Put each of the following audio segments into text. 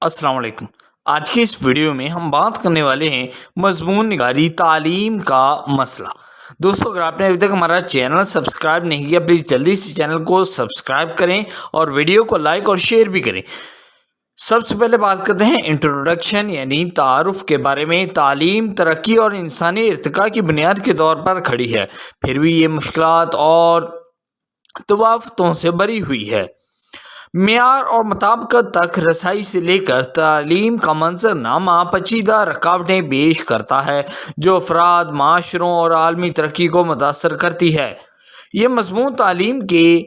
السلام علیکم۔ آج کی اس ویڈیو میں ہم بات کرنے والے ہیں مضمون نگاری تعلیم کا مسئلہ۔ دوستو، اگر آپ نے ابھی تک ہمارا چینل سبسکرائب نہیں کیا، پلیز جلدی سے چینل کو سبسکرائب کریں اور ویڈیو کو لائک اور شیئر بھی کریں۔ سب سے پہلے بات کرتے ہیں انٹروڈکشن یعنی تعارف کے بارے میں۔ تعلیم ترقی اور انسانی ارتقاء کی بنیاد کے طور پر کھڑی ہے، پھر بھی یہ مشکلات اور طوافتوں سے بری ہوئی ہے۔ معیار اور مطابقت تک رسائی سے لے کر تعلیم کا منظرنامہ پیچیدہ رکاوٹیں پیش کرتا ہے جو افراد، معاشروں اور عالمی ترقی کو متاثر کرتی ہے۔ یہ مضمون تعلیم کے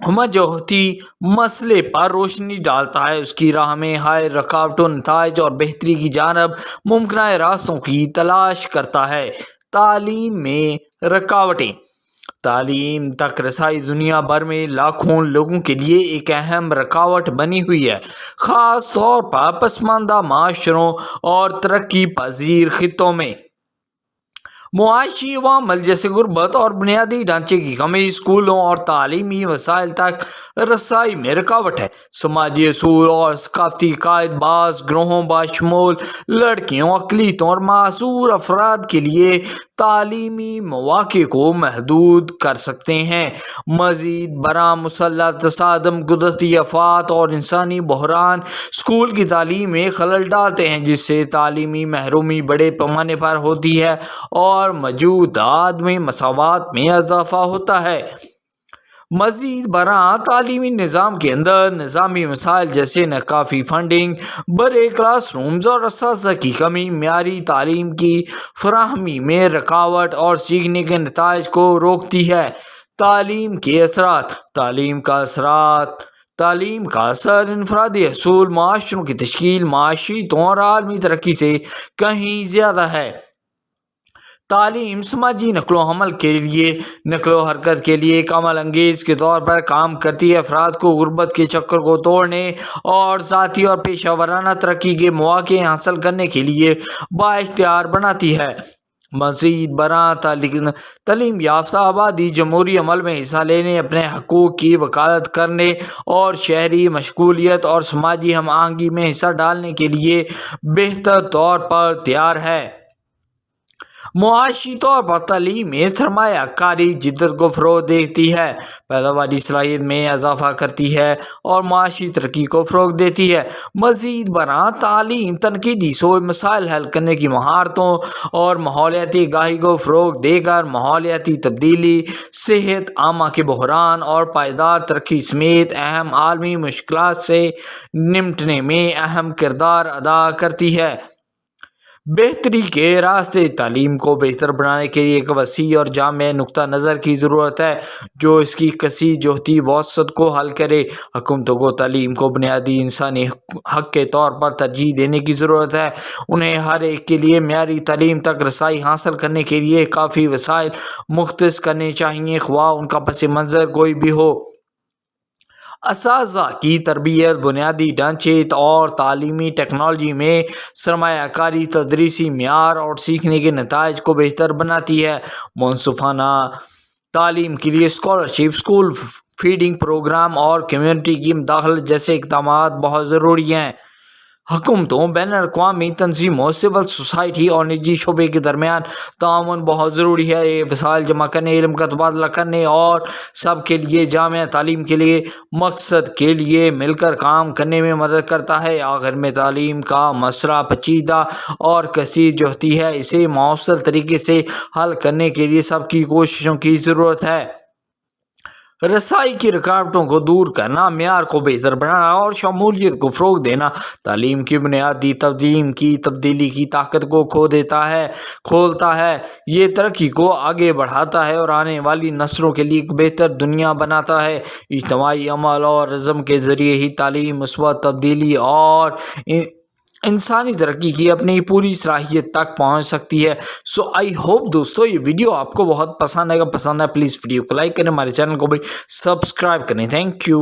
وجوہاتی مسئلے پر روشنی ڈالتا ہے، اس کی راہ میں حائل رکاوٹوں، نتائج اور بہتری کی جانب ممکنہ راستوں کی تلاش کرتا ہے۔ تعلیم میں رکاوٹیں۔ تعلیم تک رسائی دنیا بھر میں لاکھوں لوگوں کے لیے ایک اہم رکاوٹ بنی ہوئی ہے، خاص طور پر پسماندہ معاشروں اور ترقی پذیر خطوں میں۔ معاشی عوامل جیسے غربت اور بنیادی ڈھانچے کی کمی اسکولوں اور تعلیمی وسائل تک رسائی میں رکاوٹ ہے۔ سماجی اصول اور ثقافتی عقائد بعض گروہوں بشمول لڑکیوں، اقلیتوں اور معذور افراد کے لیے تعلیمی مواقع کو محدود کر سکتے ہیں۔ مزید برآں مسلح تصادم، قدرتی آفات اور انسانی بحران اسکول کی تعلیم میں خلل ڈالتے ہیں، جس سے تعلیمی محرومی بڑے پیمانے پر ہوتی ہے اور موجودہ عدم مساوات میں اضافہ ہوتا ہے۔ مزید برآں تعلیمی نظام کے اندر نظامی مسائل جیسے ناکافی فنڈنگ، بڑے کلاس رومز اور اساتذہ کی کمی معیاری تعلیم کی فراہمی میں رکاوٹ اور سیکھنے کے نتائج کو روکتی ہے۔ تعلیم کے اثرات۔ تعلیم کا اثر انفرادی حصول، معاشروں کی تشکیل، معیشتوں اور عالمی ترقی سے کہیں زیادہ ہے۔ تعلیم سماجی نقل و حرکت کے لیے ایک عمل انگیز کے طور پر کام کرتی ہے، افراد کو غربت کے چکر کو توڑنے اور ذاتی اور پیشہ ورانہ ترقی کے مواقع حاصل کرنے کے لیے بااختیار بناتی ہے۔ مزید برآں تعلیم یافتہ آبادی جمہوری عمل میں حصہ لینے، اپنے حقوق کی وکالت کرنے اور شہری مشغولیت اور سماجی ہم آہنگی میں حصہ ڈالنے کے لیے بہتر طور پر تیار ہے۔ معاشی طور پر تعلیم میں سرمایہ کاری جدت کو فروغ دیتی ہے، پیداواری صلاحیت میں اضافہ کرتی ہے اور معاشی ترقی کو فروغ دیتی ہے۔ مزید برآں تعلیم تنقیدی سوچ، مسائل حل کرنے کی مہارتوں اور ماحولیاتی آگاہی کو فروغ دے کر ماحولیاتی تبدیلی، صحت عامہ کے بحران اور پائیدار ترقی سمیت اہم عالمی مشکلات سے نمٹنے میں اہم کردار ادا کرتی ہے۔ بہتری کے راستے۔ تعلیم کو بہتر بنانے کے لیے ایک وسیع اور جامع نقطہ نظر کی ضرورت ہے جو اس کی کثیر جہتی وسعت کو حل کرے۔ حکومتوں کو تعلیم کو بنیادی انسانی حق کے طور پر ترجیح دینے کی ضرورت ہے۔ انہیں ہر ایک کے لیے معیاری تعلیم تک رسائی حاصل کرنے کے لیے کافی وسائل مختص کرنے چاہئیں، خواہ ان کا پس منظر کوئی بھی ہو۔ اساتذہ کی تربیت، بنیادی ڈھانچے اور تعلیمی ٹیکنالوجی میں سرمایہ کاری تدریسی معیار اور سیکھنے کے نتائج کو بہتر بناتی ہے۔ منصفانہ تعلیم کے لیے اسکالرشپ، اسکول فیڈنگ پروگرام اور کمیونٹی کی مداخلت جیسے اقدامات بہت ضروری ہیں۔ حکومتوں، بین الاقوامی تنظیموں، سول سوسائٹی اور نجی شعبے کے درمیان تعاون بہت ضروری ہے۔ یہ وسائل جمع کرنے، علم کا تبادلہ کرنے اور سب کے لیے جامع تعلیم کے لیے مقصد کے لیے مل کر کام کرنے میں مدد کرتا ہے۔ آخر میں تعلیم کا مسئلہ پیچیدہ اور کثیر جہتی ہے، اسے مؤثر طریقے سے حل کرنے کے لیے سب کی کوششوں کی ضرورت ہے۔ رسائی کی رکاوٹوں کو دور کرنا، معیار کو بہتر بنانا اور شمولیت کو فروغ دینا تعلیم کی بنیادی تبدیلی کی طاقت کو کھولتا ہے۔ یہ ترقی کو آگے بڑھاتا ہے اور آنے والی نسلوں کے لیے ایک بہتر دنیا بناتا ہے۔ اجتماعی عمل اور عزم کے ذریعے ہی تعلیم مثبت تبدیلی اور انسانی ترقی کی اپنی پوری صلاحیت تک پہنچ سکتی ہے۔ آئی ہوپ دوستو یہ ویڈیو آپ کو بہت پسند آئے گا۔ پسند ہے پلیز ویڈیو کو لائک کریں، ہمارے چینل کو بھی سبسکرائب کریں۔ Thank you.